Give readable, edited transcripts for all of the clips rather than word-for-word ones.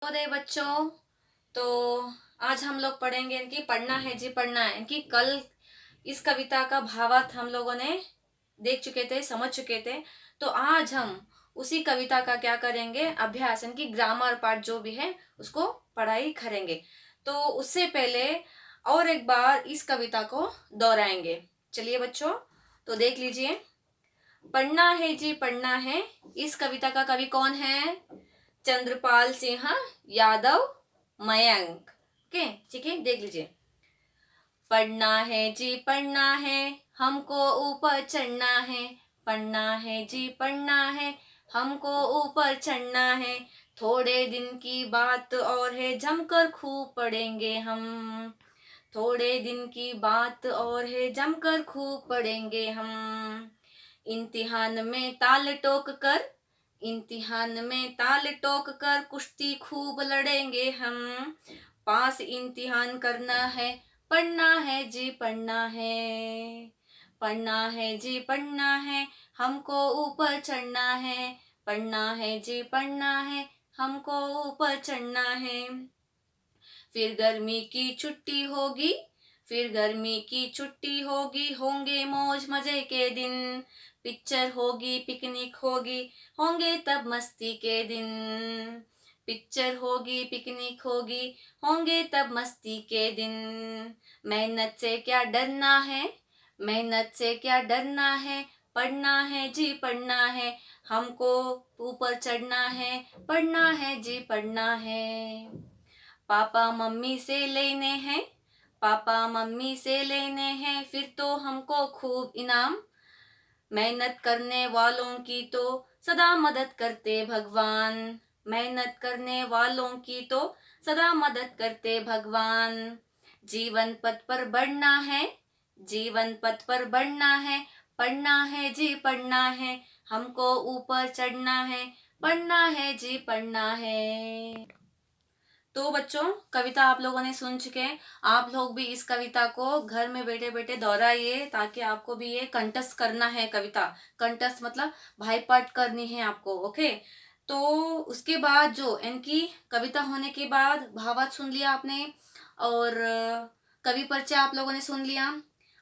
नवोदय बच्चों। तो आज हम लोग पढ़ेंगे इनकी पढ़ना है जी पढ़ना है इनकी। कल इस कविता का भावार्थ हम लोगों ने देख चुके थे, समझ चुके थे। तो आज हम उसी कविता का क्या करेंगे, अभ्यास, इनकी ग्रामर पार्ट जो भी है उसको पढ़ाई करेंगे। तो उससे पहले और एक बार इस कविता को दोहराएंगे। चलिए बच्चों, तो देख लीजिए। पढ़ना है जी पढ़ना है, इस कविता का कवि कौन है? चंद्रपाल सिंह यादव मयंक। ओके, ठीक है, देख लीजिए। पढ़ना है जी पढ़ना है, हमको ऊपर चढ़ना है। पढ़ना है जी पढ़ना है, हमको ऊपर चढ़ना है। थोड़े दिन की बात और है, जमकर खूब पढ़ेंगे हम। थोड़े दिन की बात और है, जमकर खूब पढ़ेंगे हम। इम्तिहान में ताल टोक कर, इम्तिहान में ताल टोक कर कुश्ती खूब लड़ेंगे हम। पास इम्तिहान करना है, पढ़ना है जी पढ़ना है। पढ़ना है जी पढ़ना है, हमको ऊपर चढ़ना है। पढ़ना है जी पढ़ना है, हमको ऊपर चढ़ना है। फिर गर्मी की छुट्टी होगी, फिर गर्मी की छुट्टी होगी, होंगे मौज मजे के दिन। पिक्चर होगी, पिकनिक होगी, होंगे तब मस्ती के दिन। पिक्चर होगी, पिकनिक होगी, होंगे तब मस्ती के दिन। मेहनत से क्या डरना है, मेहनत से क्या डरना है। पढ़ना है जी पढ़ना है, हमको ऊपर चढ़ना है। पढ़ना है जी पढ़ना है। पापा मम्मी से लेने हैं, पापा मम्मी से लेने हैं, फिर तो हमको खूब इनाम। मेहनत करने वालों की तो सदा मदद करते भगवान। मेहनत करने वालों की तो सदा मदद करते भगवान। जीवन पथ पर बढ़ना है, जीवन पथ पर बढ़ना है। पढ़ना है जी पढ़ना है, हमको ऊपर चढ़ना है। पढ़ना है जी पढ़ना है। तो बच्चों, कविता आप लोगों ने सुन चुके हैं। आप लोग भी इस कविता को घर में बैठे बैठे दोहराइए, ताकि आपको भी ये कंठस्थ करना है। कविता कंठस्थ मतलब भाई पाठ करनी है आपको। ओके, तो उसके बाद जो इनकी कविता होने के बाद भावार्थ सुन लिया आपने, और कवि परिचय आप लोगों ने सुन लिया।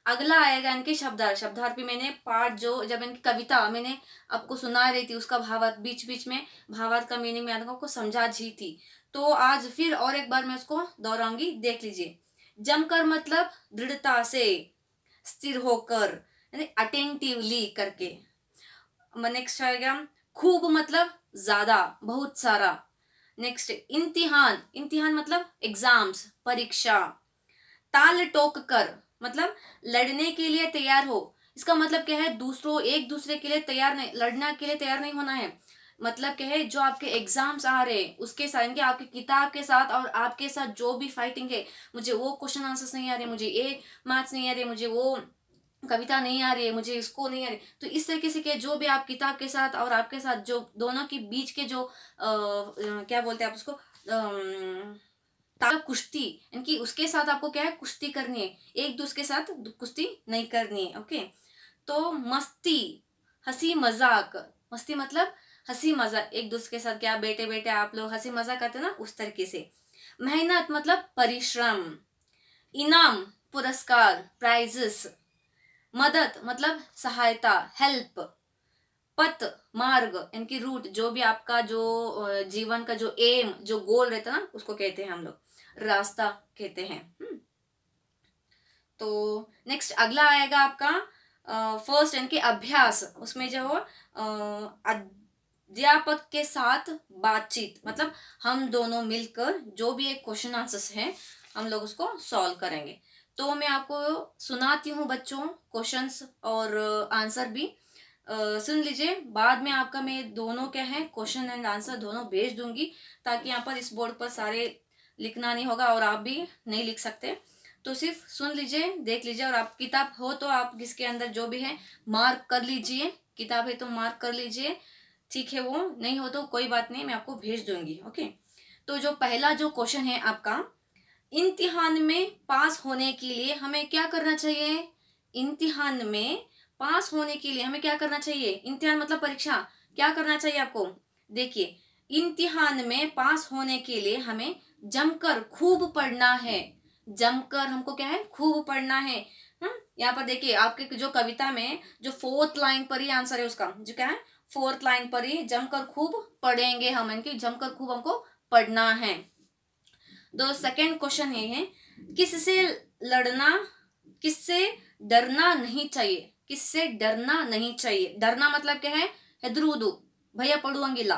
अगला आएगा इनके शब्दार्थ। शब्दार्थ भी मैंने पार्ट जो जब इनकी कविता मैंने आपको सुना रही थी, उसका भावार्थ बीच बीच में भावार्थ का मीनिंग मैं आपको समझा जी थी। तो आज फिर और एक बार मैं उसको दोहराऊंगी, देख लीजिए। जमकर मतलब दृढ़ता से, स्थिर होकर, यानी अटेंटिवली करके। नेक्स्ट आएगा खूब मतलब ज्यादा, बहुत सारा। नेक्स्ट इम्तिहान, इम्तिहान मतलब एग्जाम्स, परीक्षा। ताल टोक कर मतलब लड़ने के लिए तैयार हो। इसका मतलब क्या है, दूसरों एक दूसरे के लिए तैयार नहीं, लड़ना के लिए तैयार नहीं होना है। मतलब क्या है, जो आपके एग्जाम्स आ रहे हैं उसके साथ, इनके आपकी किताब के साथ और आपके साथ जो भी फाइटिंग है, मुझे वो क्वेश्चन आंसर्स नहीं आ रहे, मुझे ये मैथ्स नहीं आ रहे, मुझे वो कविता नहीं आ रही है, मुझे इसको नहीं आ रही। तो इस तरीके से, के जो भी आप किताब के साथ और आपके साथ जो दोनों के बीच के जो क्या बोलते हैं आप उसको, कुश्ती, इनकी उसके साथ आपको क्या है, कुश्ती करनी है। एक दूसरे के साथ कुश्ती नहीं करनी है। ओके, तो मस्ती, हंसी मजाक। मस्ती मतलब हंसी मजाक, एक दूसरे के साथ क्या बैठे बैठे आप लोग हंसी मजाक करते हो ना, उस तरीके से। मेहनत मतलब परिश्रम। इनाम पुरस्कार, प्राइजेस। मदद मतलब सहायता, हेल्प। पथ मार्ग, इनकी रूट, जो भी आपका जो जीवन का जो एम, जो गोल रहता है ना, उसको कहते हैं हम लोग, रास्ता कहते हैं। तो नेक्स्ट अगला आएगा आपका फर्स्ट, इनके अभ्यास। उसमें जो अध्यापक के साथ बातचीत, मतलब हम दोनों मिलकर जो भी एक क्वेश्चन आंसर्स है, हम लोग उसको सॉल्व करेंगे। तो मैं आपको सुनाती हूँ बच्चों, क्वेश्चंस और आंसर भी सुन लीजिए। बाद में आपका मैं दोनों क्या है, क्वेश्चन एंड आंसर दोनों भेज दूंगी, ताकि यहाँ पर इस बोर्ड पर सारे लिखना नहीं होगा और आप भी नहीं लिख सकते। तो सिर्फ सुन लीजिए, देख लीजिए, और आप किताब हो तो आप इसके अंदर जो भी है मार्क कर लीजिए। किताब है तो मार्क कर लीजिए, ठीक है। वो नहीं हो तो कोई बात नहीं, मैं आपको भेज दूंगी। ओके, तो जो पहला जो क्वेश्चन है आपका, इम्तिहान में पास होने के लिए हमें क्या करना चाहिए? इम्तिहान में पास होने के लिए हमें क्या करना चाहिए? इम्तिहान मतलब परीक्षा, क्या करना चाहिए आपको? देखिए, इम्तिहान में पास होने के लिए हमें जमकर खूब पढ़ना है। जमकर हमको क्या है, खूब पढ़ना है। यहाँ पर देखिए आपके जो कविता में जो फोर्थ लाइन पर ही आंसर है उसका, जो क्या है, फोर्थ लाइन पर ही जमकर खूब पढ़ेंगे हम, यानी जमकर खूब हमको पढ़ना है। दो सेकेंड क्वेश्चन ये है, किससे लड़ना, किससे डरना नहीं चाहिए। किससे डरना नहीं चाहिए, डरना मतलब क्या है, हेद्रुदू भैया पढ़ुआंगिला।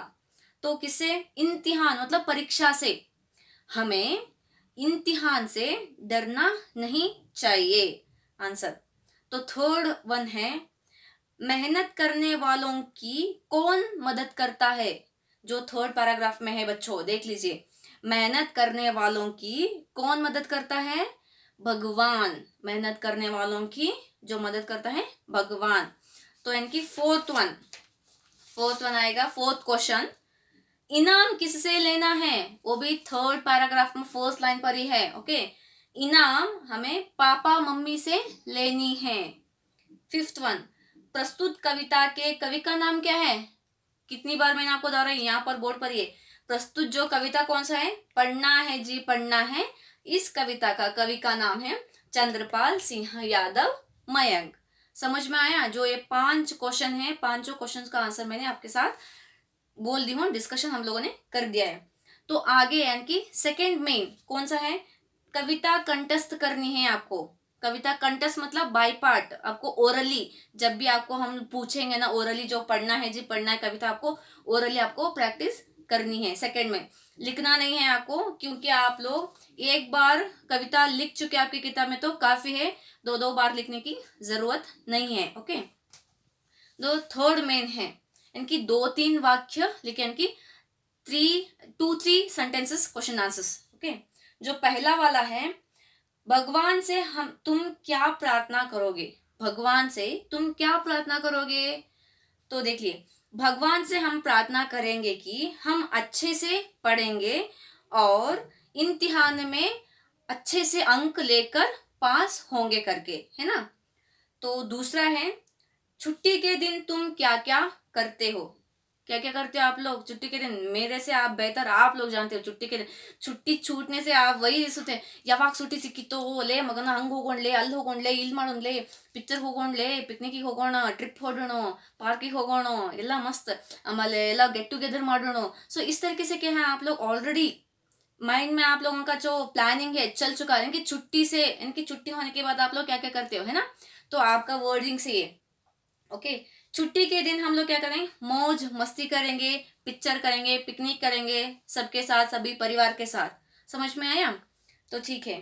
तो किससे, इम्तिहान मतलब परीक्षा से, हमें इम्तिहान से डरना नहीं चाहिए आंसर। तो थर्ड वन है, मेहनत करने वालों की कौन मदद करता है। जो थर्ड पैराग्राफ में है बच्चों देख लीजिए, मेहनत करने वालों की कौन मदद करता है, भगवान। मेहनत करने वालों की जो मदद करता है भगवान। तो इनकी फोर्थ वन आएगा, फोर्थ क्वेश्चन, इनाम किससे लेना है, वो भी थर्ड पैराग्राफ में फर्स्ट लाइन पर ही है। ओके, इनाम हमें पापा मम्मी से लेनी है। फिफ्थ वन, प्रस्तुत कविता के कवि का नाम क्या है। कितनी बार मैंने आपको दोहराई, यहाँ पर बोर्ड पर ये प्रस्तुत जो कविता कौन सा है, पढ़ना है जी पढ़ना है। इस कविता का कवि का नाम है चंद्रपाल सिंह यादव मयंक। समझ में आया। जो ये 5 क्वेश्चन है, पांचों क्वेश्चन का आंसर मैंने आपके साथ बोल दी हूँ, डिस्कशन हम लोगों ने कर दिया है। तो आगे यानी कि सेकेंड मेन कौन सा है, कविता कंठस्थ करनी है आपको। कविता कंठस्थ मतलब बाय पार्ट, आपको ओरली, जब भी आपको हम पूछेंगे ना ओरली जो पढ़ना है जी पढ़ना है कविता, आपको ओरली आपको प्रैक्टिस करनी है। सेकेंड में लिखना नहीं है आपको, क्योंकि आप लोग एक बार कविता लिख चुके आपकी किताब में तो काफी है, 2 बार लिखने की जरूरत नहीं है। ओके, जो थर्ड मेन है, इनकी 2-3 वाक्य लिखे, इनकी 3 सेंटेंसेस क्वेश्चन आंसर्स। ओके, जो पहला वाला है, भगवान से हम तुम क्या प्रार्थना करोगे। भगवान से तुम क्या प्रार्थना करोगे। तो देखिए, भगवान से हम प्रार्थना करेंगे कि हम अच्छे से पढ़ेंगे और इम्तिहान में अच्छे से अंक लेकर पास होंगे करके, है ना। तो दूसरा है, छुट्टी के दिन तुम क्या क्या करते हो। क्या क्या करते हो आप लोग छुट्टी के दिन, मेरे से आप बेहतर आप लोग जानते हो। छुट्टी के दिन, छुट्टी छूटने से आप वही ಸುತ್ತೆ ಯಾವಾಗ ಸುಟ್ಟಿ ಸಿಕ್ಕಿತ್ತು ಲೇ ಮಗನ ಹಂಗೆ ಹೋಗೋಣಲೇ ಅಲ್ಲಿ ಹೋಗೋಣಲೇ ಇಲ್ಲಿ ಮಾಡೋಣಲೇ ಪಿಕ್ಚರ್ ಹೋಗೋಣಲೇ ಪಿಕ್ನಿಕ್ಕಿಗೆ ಹೋಗೋಣ ಟ್ರಿಪ್ ಹೊಡೋಣ पार्किಗೆ ಹೋಗೋಣ ಎಲ್ಲ मस्त ಆಮೇಲೆ ಎಲ್ಲ गेट टुगेदर ಮಾಡೋಣ। सो इस तरीके से क्या है, आप लोग ऑलरेडी माइंड में आप लोगों का जो प्लानिंग है चल चुका है। इनकी छुट्टी से, इनकी छुट्टी होने के बाद आप लोग क्या क्या करते हो, है ना। तो आपका वर्डिंग से ये ओके, छुट्टी के दिन हम लोग क्या करेंगे, मौज मस्ती करेंगे, पिक्चर करेंगे, पिकनिक करेंगे सबके साथ, सभी परिवार के साथ। समझ में आया। तो ठीक है,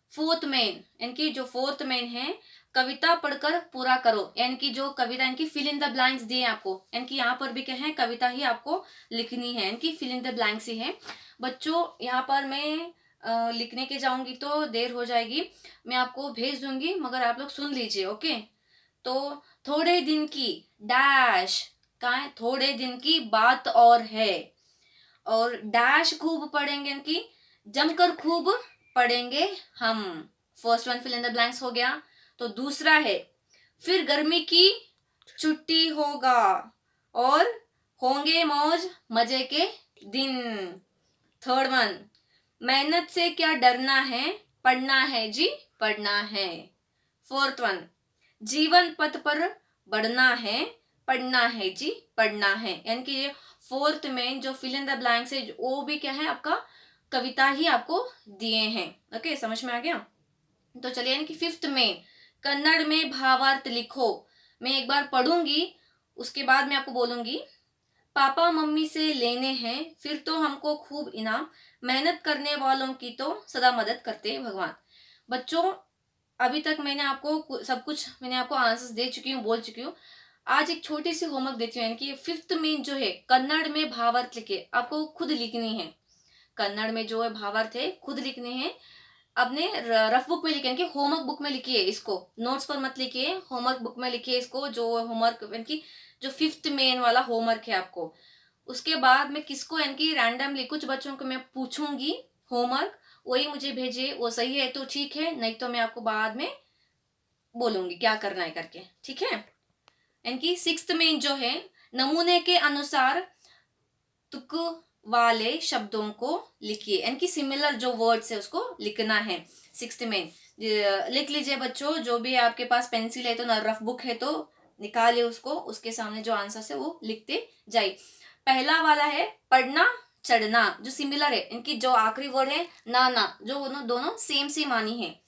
फोर्थ मेन, इनकी जो फोर्थ मेन है, कविता पढ़कर पूरा करो। यानी जो कविता इनकी फिल इन द ब्लैंक्स दिए आपको, इनकी यहाँ पर भी क्या है, कविता ही आपको लिखनी है, इनकी फिल इन द ब्लैंक्स ही है बच्चों। यहाँ पर मैं लिखने के जाऊंगी तो देर हो जाएगी, मैं आपको भेज दूंगी, मगर आप लोग सुन लीजिए। ओके, तो थोड़े दिन की डैश, कहाँ है, थोड़े दिन की बात और है, और डैश खूब पढ़ेंगे, इनकी जमकर खूब पढ़ेंगे हम। First one fill in the blanks हो गया। तो दूसरा है, फिर गर्मी की छुट्टी होगा और होंगे मौज मजे के दिन। थर्ड वन, मेहनत से क्या डरना है, पढ़ना है जी पढ़ना है। फोर्थ वन, जीवन पथ पर बढ़ना है, पढ़ना है जी पढ़ना है। यानी कि ये फोर्थ में जो फिल इन द ब्लैंक्स है वो भी क्या है, आपका कविता ही आपको दिए हैं। ओके, समझ में आ गया। तो चलिए, यानी कि फिफ्थ में, कन्नड़ में भावार्थ लिखो। मैं एक बार पढ़ूंगी, उसके बाद मैं आपको बोलूंगी। पापा मम्मी से लेने हैं फिर तो हमको खूब इनाम, मेहनत करने वालों की तो सदा मदद करते हैं भगवान। बच्चों, अभी तक मैंने आपको सब कुछ, मैंने आपको आंसर्स दे चुकी हूँ, बोल चुकी हूँ। आज एक छोटी सी होमवर्क देती हूँ, यानी कि फिफ्थ में जो है, कन्नड़ में भावार्थ लिखे, आपको खुद लिखनी है। कन्नड़ में जो है भावार्थ है खुद लिखने हैं, अपने रफ बुक में लिखे, यानी कि होमवर्क बुक में लिखिए इसको, नोट्स पर मत लिखिए, होमवर्क बुक में लिखिए इसको। जो होमवर्क यानी कि जो फिफ्थ मेन वाला होमवर्क है आपको, उसके बाद मैं किसको, यानी कि रैंडमली कुछ बच्चों को मैं पूछूंगी होमवर्क, वही मुझे भेजिए। वो सही है तो ठीक है, नहीं तो मैं आपको बाद में बोलूंगी क्या करना है करके, ठीक है। इनकी सिक्स्थ में जो है, नमूने के अनुसार तुक वाले शब्दों को लिखिए, यानी कि सिमिलर जो वर्ड्स है उसको लिखना है। 6th में लिख लीजिए बच्चों, जो भी आपके पास पेंसिल है तो ना रफ बुक है तो निकालिए उसको, उसके सामने जो आंसर है वो लिखते जाइए। पहला वाला है पढ़ना चढ़ना, जो सिमिलर है, इनकी जो आखिरी वर्ड है ना ना, जो दोनों सेम सेम मानी है।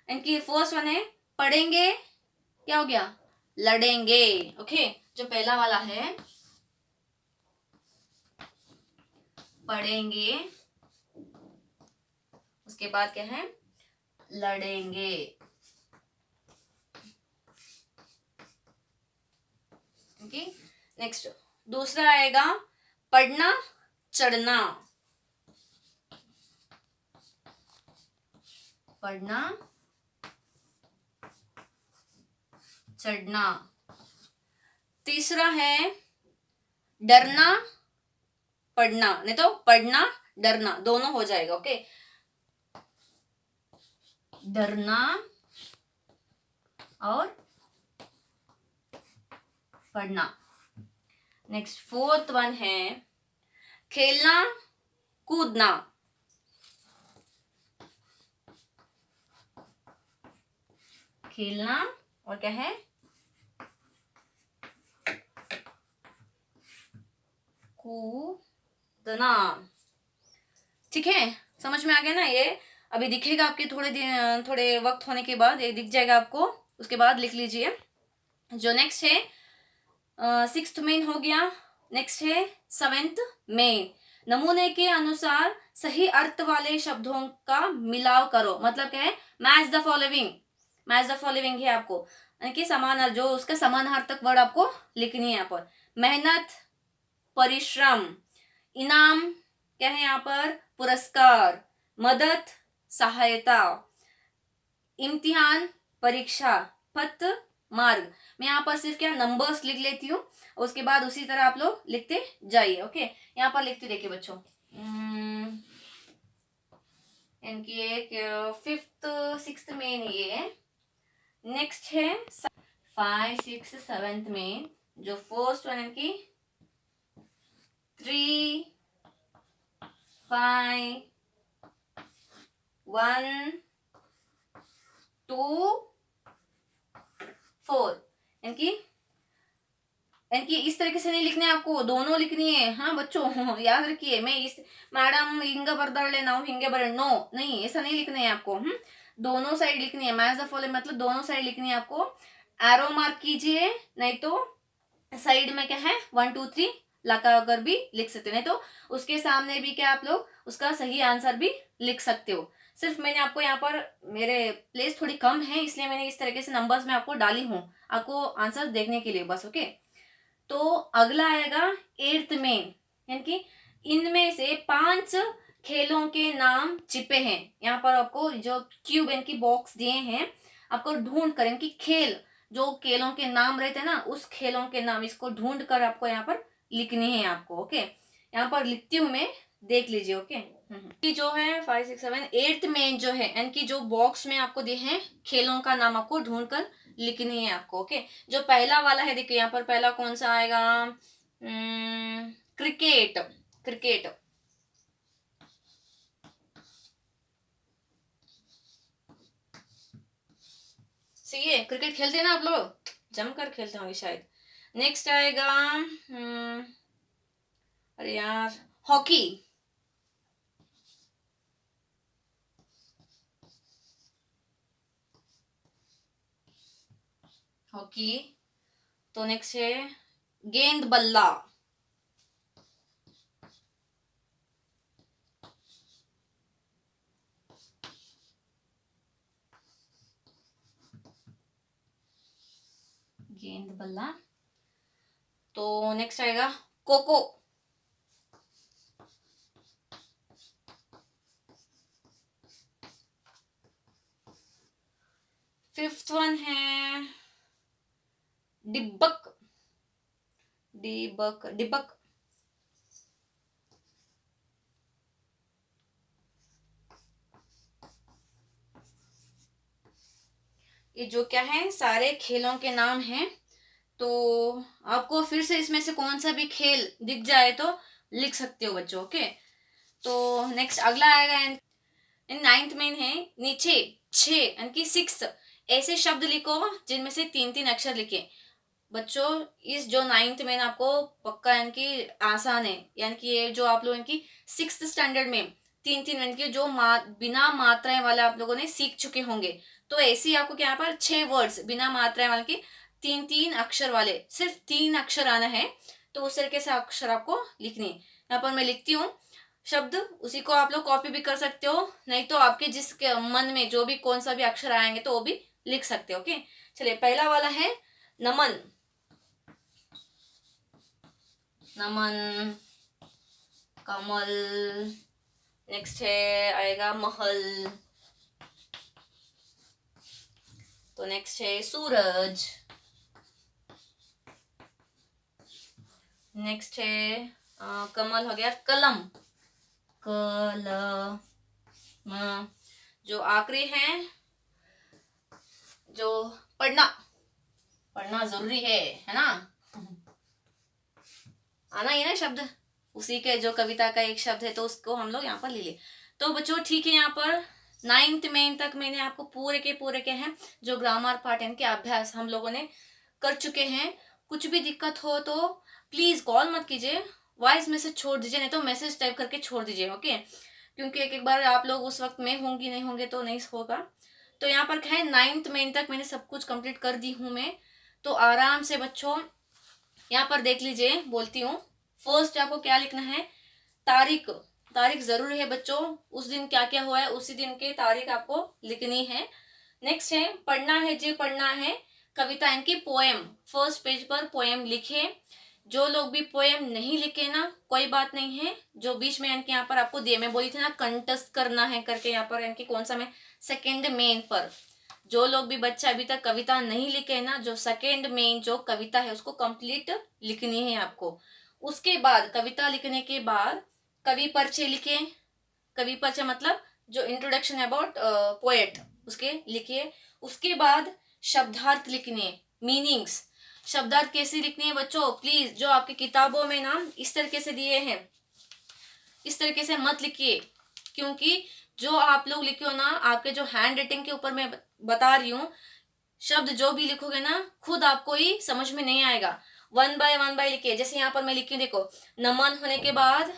इनकी फर्स्ट वन है पढ़ेंगे, क्या हो गया, लड़ेंगे। ओके, जो पहला वाला है पढ़ेंगे, उसके बाद क्या है, लड़ेंगे। ओके, नेक्स्ट दूसरा आएगा पढ़ना चढ़ना, पढ़ना चढ़ना। तीसरा है डरना पढ़ना, नहीं तो पढ़ना डरना, दोनों हो जाएगा। ओके, डरना और पढ़ना। नेक्स्ट फोर्थ वन है खेलना कूदना, खेलना और क्या है, कूदना। ठीक है, समझ में आ गया ना? ये अभी दिखेगा आपके थोड़े वक्त होने के बाद, ये दिख जाएगा आपको, उसके बाद लिख लीजिए। जो नेक्स्ट है 6th मेन हो गया। नेक्स्ट है 7th मेन, नमूने के अनुसार सही अर्थ वाले शब्दों का मिलाव करो। मतलब क्या है, match the following, match the following है आपको, यानी कि समान अर्थ, जो उसका समानार्थक वर्ड आपको लिखनी है यहाँ पर। मेहनत परिश्रम, इनाम क्या है यहाँ पर, पुरस्कार, मदद सहायता, इम्तिहान परीक्षा, पथ मार्ग। मैं यहाँ पर सिर्फ क्या नंबर्स लिख लेती हूँ, उसके बाद उसी तरह आप लोग लिखते जाइए। ओके, यहाँ पर लिखते देखिए बच्चों, इनकी एक 5th 6th में ये। नेक्स्ट है 5 6 7th में, जो फर्स्ट वन इनकी 3 5 1 2 4, इनकी इस तरीके से नहीं लिखने आपको, दोनों लिखनी है। हाँ बच्चों याद रखिए, मैं इस मैडम हिंग बरदाड़े ना हिंगे बर नो नहीं, ऐसा नहीं लिखना है आपको। दोनों साइड लिखनी है, मैच द फॉलोइंग मतलब दोनों साइड लिखनी है आपको। एरो मार्क कीजिए, नहीं तो साइड में क्या है 1 2 3 लगा कर भी लिख सकते हो, नहीं तो उसके सामने भी क्या आप लोग उसका सही आंसर भी लिख सकते हो। सिर्फ मैंने आपको यहाँ पर, मेरे प्लेस थोड़ी कम है इसलिए मैंने इस तरीके से नंबर्स में आपको डाली हूँ, आपको आंसर देखने के लिए बस। ओके, तो अगला आएगा 8th मेन, यानी कि इनमें से 5 खेलों के नाम छिपे हैं। यहाँ पर आपको जो क्यूब इनकी बॉक्स दिए हैं, आपको ढूंढ कर इनकी खेल, जो खेलों के नाम रहते हैं ना, उस खेलों के नाम इसको ढूंढ कर आपको यहाँ पर लिखनी है आपको। ओके, यहाँ पर लिखती हूँ मैं, देख लीजिए। ओके, कि जो है 5 6 7 8th मेन जो है, इनकी जो बॉक्स में आपको दिए हैं खेलों का नाम आपको ढूंढ कर लिखनी है आपको। ओके, जो पहला वाला है देखिए यहाँ पर, पहला कौन सा आएगा, क्रिकेट, क्रिकेट। सही है, क्रिकेट खेलते हैं ना आप लोग, जमकर खेलते होंगे शायद। नेक्स्ट आएगा अरे यार, हॉकी, हॉकी। तो नेक्स्ट है गेंद बल्ला, गेंद बल्ला। तो नेक्स्ट आएगा कोको, 5th वन है डिब्बक, डिबक डिबक। ये जो क्या है सारे खेलों के नाम हैं, तो आपको फिर से इसमें से कौन सा भी खेल दिख जाए तो लिख सकते हो बच्चों। ओके, तो नेक्स्ट अगला आएगा इन नाइन्थ में है नीचे 6 यानी कि 6 ऐसे शब्द लिखो जिनमें से 3-3 अक्षर लिखे। बच्चों इस जो नाइन्थ में ना आपको पक्का यानी कि आसान है, यानी कि ये जो आप लोगों की 6th स्टैंडर्ड में 3-3 यानी कि जो बिना मात्राएं वाला आप लोगों ने सीख चुके होंगे। तो ऐसे ही आपको क्या यहाँ पर 6 वर्ड्स बिना मात्राएं वाले की 3-3 अक्षर वाले, सिर्फ 3 अक्षर आना है। तो उस तरीके से अक्षर आपको लिखनी है। यहाँ पर मैं लिखती हूँ शब्द, उसी को आप लोग कॉपी भी कर सकते हो, नहीं तो आपके जिस मन में जो भी कौन सा भी अक्षर आएंगे तो वो भी लिख सकते हो। ओके, चलिए पहला वाला है नमन। नमन, कमल, नेक्स्ट है आएगा महल, तो नेक्स्ट है सूरज, नेक्स्ट है कमल हो गया कलम, कलम, जो आखिरी है जो पढ़ना, पढ़ना जरूरी है ना, आना ही ना शब्द, उसी के जो कविता का एक शब्द है तो उसको हम लोग यहाँ पर ले ले। तो बच्चों ठीक है, यहाँ पर 9th में तक मैंने आपको पूरे के हैं जो ग्रामर पार्ट इनके अभ्यास हम लोगों ने कर चुके हैं। कुछ भी दिक्कत हो तो प्लीज कॉल मत कीजिए, वॉइस मैसेज छोड़ दीजिए, नहीं तो मैसेज टाइप करके छोड़ दीजिए। ओके, क्योंकि एक बार आप लोग उस वक्त में होंगी नहीं होंगे तो नहीं होगा। तो यहाँ पर क्या है 9th में तक मैंने सब कुछ कंप्लीट कर दी हूँ मैं। तो आराम से बच्चों यहाँ पर देख लीजिए, बोलती हूँ। फर्स्ट आपको क्या लिखना है, तारीख, तारीख जरूरी है बच्चों, उस दिन क्या क्या हुआ है उसी दिन की तारीख आपको लिखनी है। नेक्स्ट है पढ़ना है जी पढ़ना है, कविता इनकी पोएम, फर्स्ट पेज पर पोएम लिखे। जो लोग भी पोएम नहीं लिखे ना कोई बात नहीं है, जो बीच में इनके यहाँ पर आपको दिए मैं बोली थी ना कंटस्ट करना है करके, यहाँ पर इनकी कौन सा में सेकेंड मेन पर जो लोग भी बच्चा अभी तक कविता नहीं लिखे ना, जो सेकेंड मेन जो कविता है उसको कंप्लीट लिखनी है आपको। उसके बाद कविता लिखने के बाद कवि परिचय लिखे, कवि परिचय मतलब जो इंट्रोडक्शन अबाउट पोएट उसके लिखिए। उसके बाद शब्दार्थ लिखने, मीनिंग्स, शब्दार्थ कैसे लिखनी है बच्चों, प्लीज जो आपकी किताबों में ना इस तरीके से दिए हैं इस तरीके से मत लिखिए, क्योंकि जो आप लोग लिखे हो ना आपके जो हैंड राइटिंग के ऊपर मैं बता रही हूँ, शब्द जो भी लिखोगे ना खुद आपको ही समझ में नहीं आएगा। 1 बाय 1 लिखिए, जैसे यहाँ पर मैं लिखी हूँ देखो, नमन होने के बाद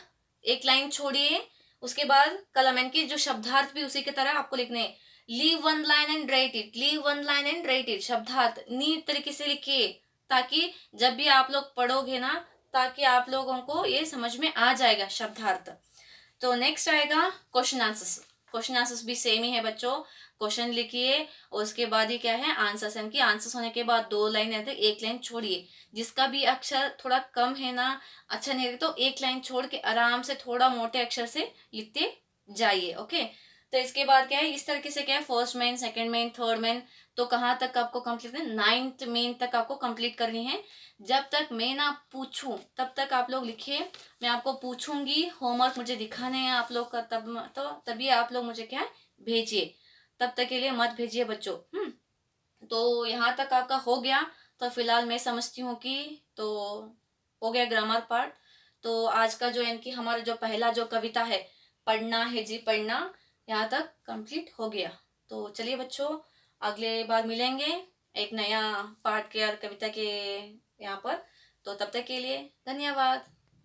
एक लाइन छोड़िए, उसके बाद कलम की जो शब्दार्थ भी उसी की तरह आपको लिखने हैं। Leave 1 line and right it, leave 1 line and right it, शब्दार्थ नीट तरीके से लिखिए, ताकि जब भी आप लोग पढ़ोगे ना ताकि आप लोगों को ये समझ में आ जाएगा शब्दार्थ। तो नेक्स्ट आएगा क्वेश्चन आंसर्स, क्वेश्चन आंसर्स भी सेम ही है बच्चों। क्वेश्चन लिखिए और उसके बाद ही क्या है आंसर्स, यानी कि आंसर्स होने के बाद 2 लाइन या तो 1 लाइन छोड़िए, जिसका भी अक्षर थोड़ा कम है ना अच्छा नहीं है तो 1 लाइन छोड़ के आराम से थोड़ा मोटे अक्षर से लिखते जाइए। ओके, तो इसके बाद क्या है इस तरीके से क्या है first main, second main, third main, तो कहाँ तक आपको कंप्लीट है 9th मेन तक आपको कंप्लीट करनी है। जब तक मैं ना पूछूं तब तक आप लोग लिखिए, मैं आपको पूछूंगी, होमवर्क मुझे दिखाने हैं आप लोग का, तब तो तभी आप लोग मुझे क्या है भेजिए, तब तक के लिए मत भेजिए बच्चों। तो यहाँ तक आपका हो गया। तो फिलहाल मैं समझती हूँ कि तो हो गया ग्रामर पार्ट। तो आज का जो इनकी हमारा जो पहला जो कविता है पढ़ना है जी पढ़ना, यहाँ तक कंप्लीट हो गया। तो चलिए बच्चों अगले बार मिलेंगे एक नया पार्ट के और कविता के यहाँ पर। तो तब तक के लिए धन्यवाद।